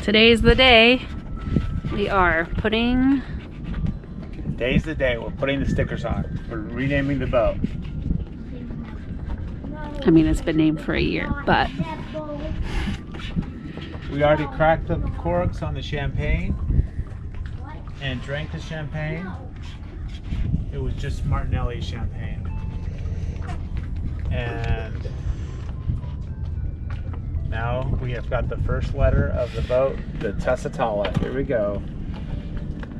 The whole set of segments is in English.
Today's the day. We are putting... Today's the day. We're putting the stickers on. We're renaming the boat. I mean, it's been named for a year, but... We already cracked the corks on the champagne and drank the champagne. It was just Martinelli champagne. And now we have got the first letter of the boat, the Tusitala. Here we go.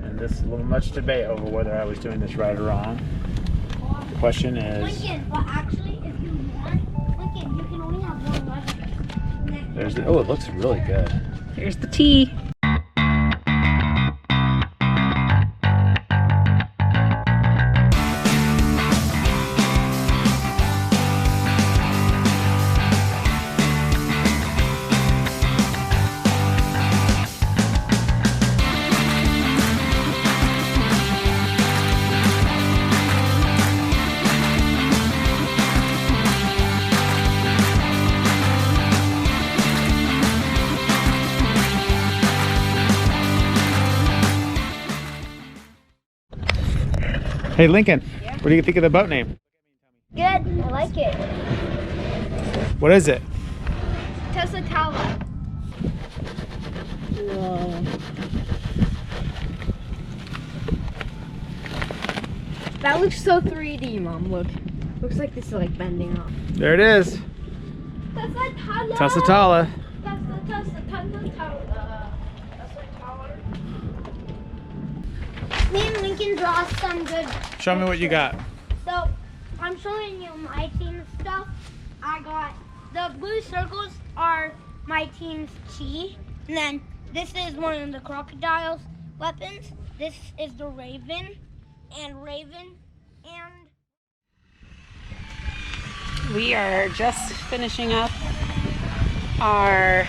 And this is a little much debate over whether I was doing this right or wrong. The question is... Lincoln, but actually, if you want, Lincoln, you can only have one letter. There's the, oh, it looks really good. Here's the T. Hey Lincoln, what do you think of the boat name? Good, I like it. What is it? Tusitala. Whoa. That looks so 3D, Mom. Look. Looks like this is like bending off. There it is. Tusitala. Tusitala. Me and Lincoln draw some good. Show me what you got. So, I'm showing you my team stuff. I got the blue circles are my team's chi. And then this is one of the crocodile's weapons. This is the raven. And We are just finishing up our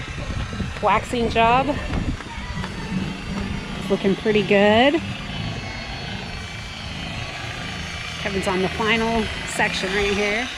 waxing job. It's looking pretty good. Kevin's on the final section right here.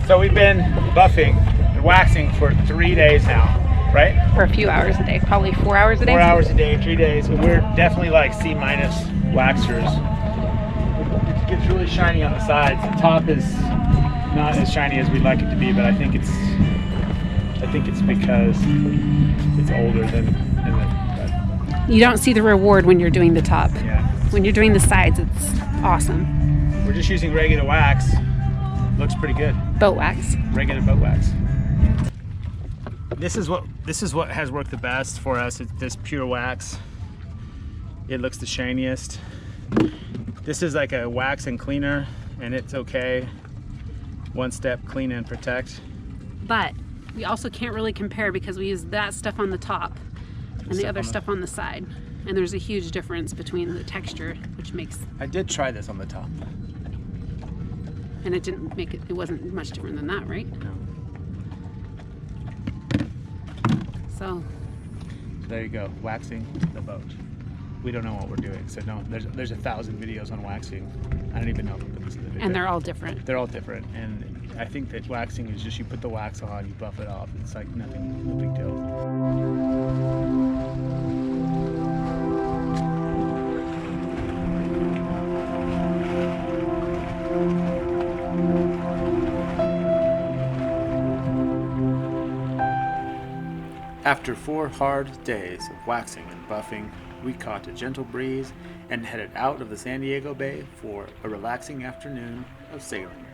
So we've been buffing and waxing for 3 days now, right? For a few hours a day, probably 4 hours a day. 4 hours a day, 3 days. And we're definitely like C- waxers. It gets really shiny on the sides. The top is not as shiny as we'd like it to be, but I think it's because it's older than the. You don't see the reward when you're doing the top. Yeah. When you're doing the sides, it's awesome. We're just using regular wax. Looks pretty good. Boat wax. Regular boat wax. This is what has worked the best for us. It's this pure wax. It looks the shiniest. This is like a wax and cleaner, and it's okay. One step, clean and protect. But we also can't really compare because we use that stuff on the top and the other stuff on the side. And there's a huge difference between the texture, which makes... I did try this on the top. And it didn't make it, it wasn't much different than that, right? No. So There you go, waxing the boat. We don't know what we're doing, so no, there's 1,000 videos on waxing. I don't even know if we put this in the video. and they're all different. They're all different, and I think that waxing is just you put the wax on, you buff it off. It's like nothing, no big deal. After 4 hard days of waxing and buffing, we caught a gentle breeze and headed out of the San Diego Bay for a relaxing afternoon of sailing.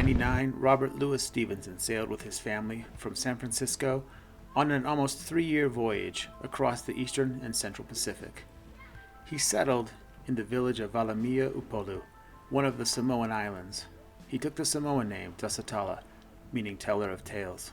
1899, Robert Louis Stevenson sailed with his family from San Francisco on an almost 3-year voyage across the eastern and central Pacific. He settled in the village of Valamia Upolu, one of the Samoan islands. He took the Samoan name Tasatala, meaning teller of tales.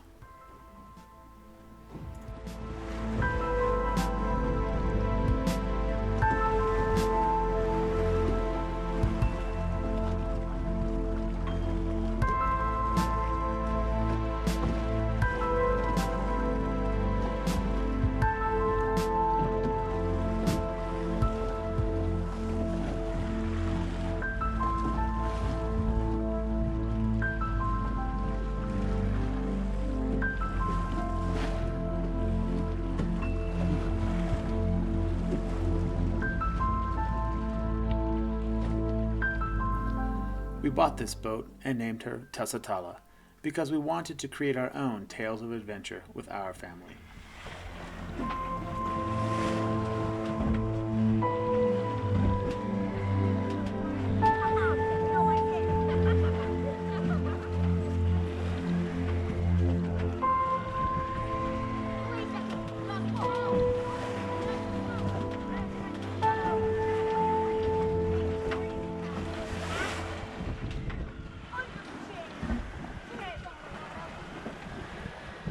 We bought this boat and named her Tasatala because we wanted to create our own tales of adventure with our family.